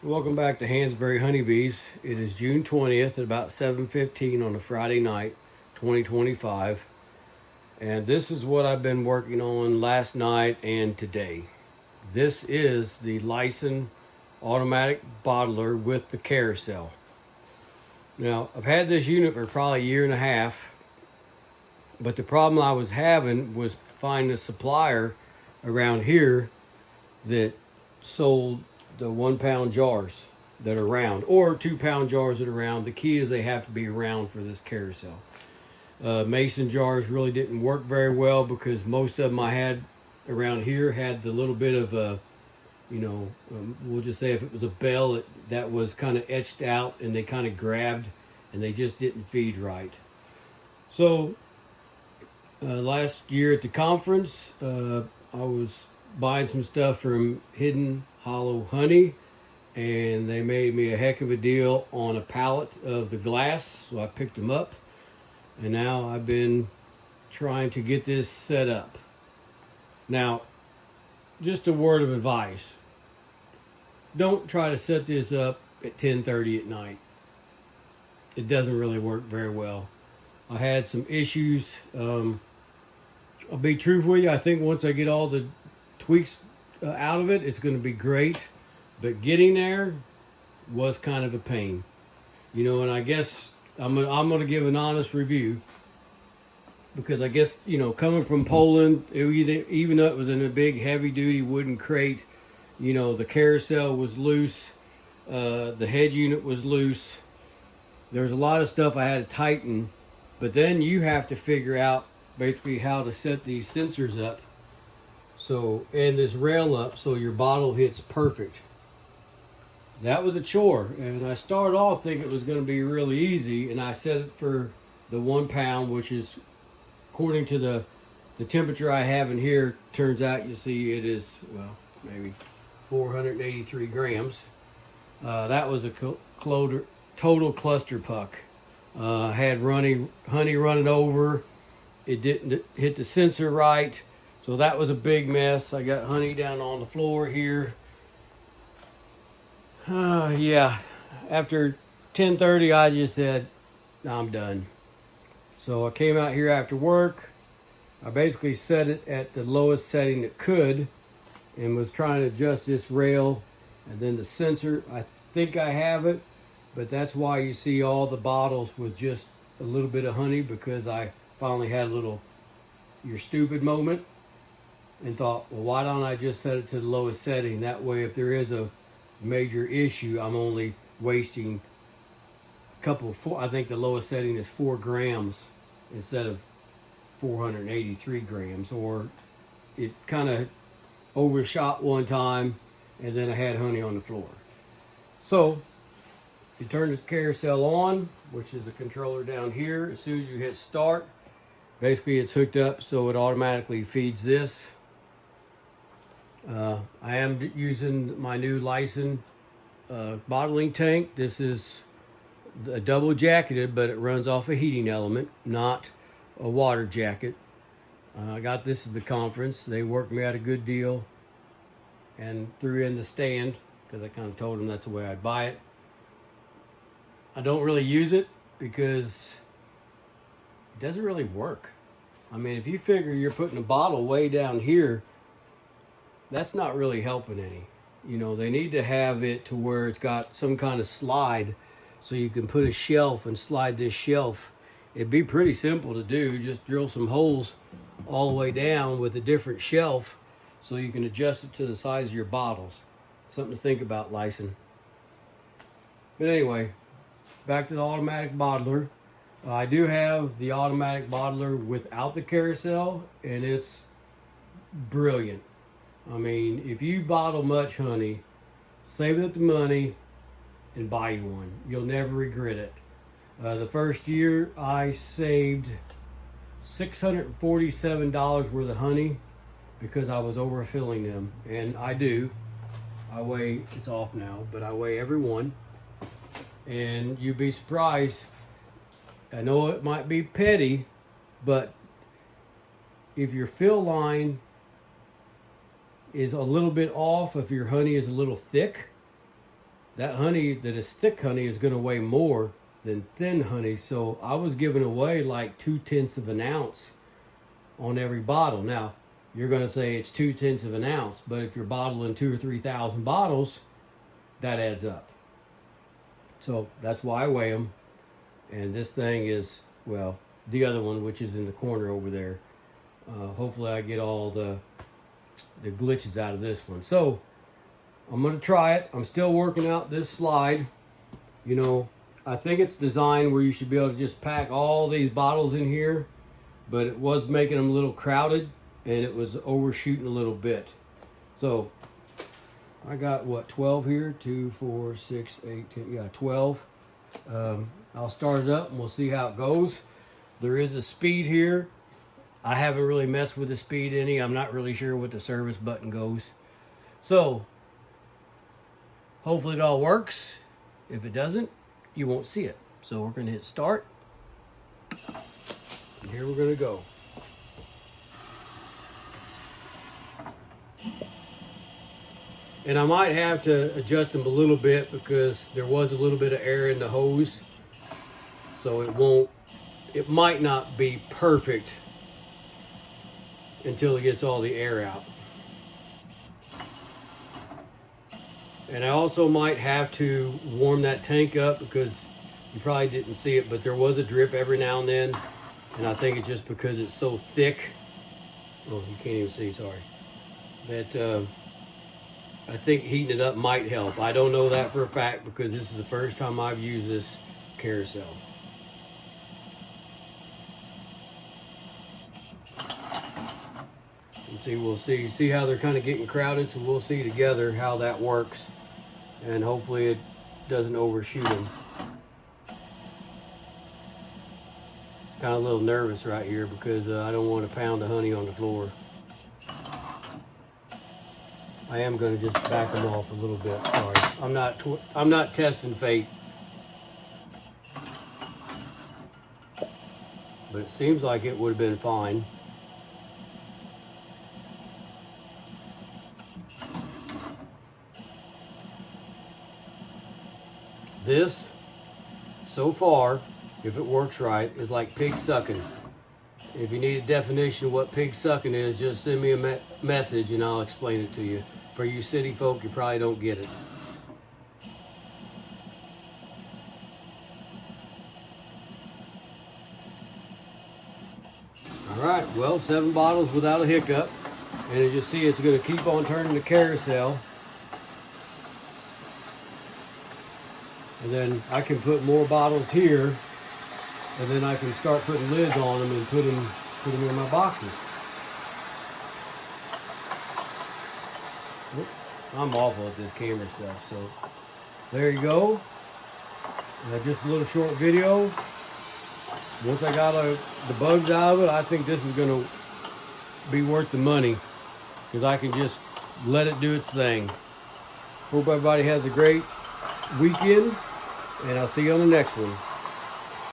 Welcome back to Hansberry Honeybees. It is June 20th at about 7:15 on a Friday night, 2025. And this is what I've been working on last night and today. This is the Lyson automatic bottler with the carousel. Now, I've had this unit for probably a year and a half, but the problem I was having was finding a supplier around here that sold the 1 pound jars that are round, or 2 pound jars that are round. The key is they have to be round for this carousel. Mason jars really didn't work very well because most of them I had around here had the little bit of a, we'll just say if it was a bell that was kind of etched out and they kind of grabbed and they just didn't feed right. So last year at the conference, I was buying some stuff from Hidden Hollow Honey, and they made me a heck of a deal on a pallet of the glass, so I picked them up, and now I've been trying to get this set up. Now, just a word of advice: don't try to set this up at 10:30 at night. It doesn't really work very well. I had some issues. I'll be truthful with you. I think once I get all the tweaks out of it, it's going to be great, but getting there was kind of a pain, and I guess I'm going to give an honest review, because I guess coming from Poland, even though it was in a big heavy duty wooden crate, the carousel was loose, the head unit was loose. There's a lot of stuff I had to tighten, but then you have to figure out basically how to set these sensors up, and this rail up so your bottle hits perfect. That was a chore, and I started off thinking it was going to be really easy, and I set it for the 1 pound, which is according to the temperature I have in here. Turns out, you see, it is, well, maybe 483 grams. That was a total clusterfuck. I had honey running over. It didn't hit the sensor right. So that was a big mess. I got honey down on the floor here. Yeah, after 10:30, I just said, I'm done. So I came out here after work. I basically set it at the lowest setting it could and was trying to adjust this rail and then the sensor. I think I have it, but that's why you see all the bottles with just a little bit of honey, because I finally had a little "you're stupid" moment and thought, well, why don't I just set it to the lowest setting? That way, if there is a major issue, I'm only wasting I think the lowest setting is 4 grams instead of 483 grams, or it kind of overshot one time and then I had honey on the floor. So you turn the carousel on, which is the controller down here. As soon as you hit start, basically it's hooked up so it automatically feeds this. I am using my new Lyson bottling tank. This is a double jacketed, but it runs off a heating element, not a water jacket. I got this at the conference. They worked me out a good deal and threw in the stand, because I kind of told them that's the way I'd buy it. I don't really use it because it doesn't really work. I mean, if you figure you're putting a bottle way down here, that's not really helping any. They need to have it to where it's got some kind of slide so you can put a shelf and slide this shelf. It'd be pretty simple to do. Just drill some holes all the way down with a different shelf so you can adjust it to the size of your bottles. Something to think about, Lyson. But anyway, back to the automatic bottler. I do have the automatic bottler without the carousel, and it's brilliant. I mean, if you bottle much honey, save up the money and buy you one. You'll never regret it. The first year I saved $647 worth of honey because I was overfilling them, and I do. I weigh, it's off now, but I weigh every one, and you'd be surprised. I know it might be petty, but if your fill line is a little bit off, if your honey is a little thick, that honey that is thick honey is going to weigh more than thin honey. So I was giving away like 2/10 of an ounce on every bottle. Now, you're going to say it's 2/10 of an ounce, but if you're bottling 2,000 or 3,000 bottles, that adds up. So that's why I weigh them. And this thing is, well, the other one, which is in the corner over there. Hopefully I get all the glitches out of this one. So I'm going to try it. I'm still working out this slide. You know, I think it's designed where you should be able to just pack all these bottles in here, but it was making them a little crowded and it was overshooting a little bit. So I got what, 12 here? 2, 4, 6, 8, 10, yeah, 12. I'll start it up and we'll see how it goes. There is a speed here. I haven't really messed with the speed any. I'm not really sure what the service button goes. So hopefully it all works. If it doesn't, you won't see it. So we're going to hit start. And here we're going to go. And I might have to adjust them a little bit because there was a little bit of air in the hose. So it might not be perfect until it gets all the air out. And I also might have to warm that tank up because you probably didn't see it, but there was a drip every now and then. And I think it's just because it's so thick. Oh, you can't even see, sorry. That I think heating it up might help. I don't know that for a fact because this is the first time I've used this carousel. And we'll see how they're kind of getting crowded, so we'll see together how that works. And hopefully it doesn't overshoot them. Kind of a little nervous right here because I don't want to pound the honey on the floor. I am going to just back them off a little bit. Sorry, I'm not testing fate, but it seems like it would have been fine. This, so far, if it works right, is like pig sucking. If you need a definition of what pig sucking is, just send me a message and I'll explain it to you. For you city folk, you probably don't get it. All right, well, 7 bottles without a hiccup. And as you see, it's going to keep on turning the carousel. And then I can put more bottles here, and then I can start putting lids on them and put them in my boxes. Oop, I'm awful at this camera stuff, so there you go. Just a little short video. Once I got the bugs out of it, I think this is going to be worth the money because I can just let it do its thing. Hope everybody has a great weekend, and I'll see you on the next one.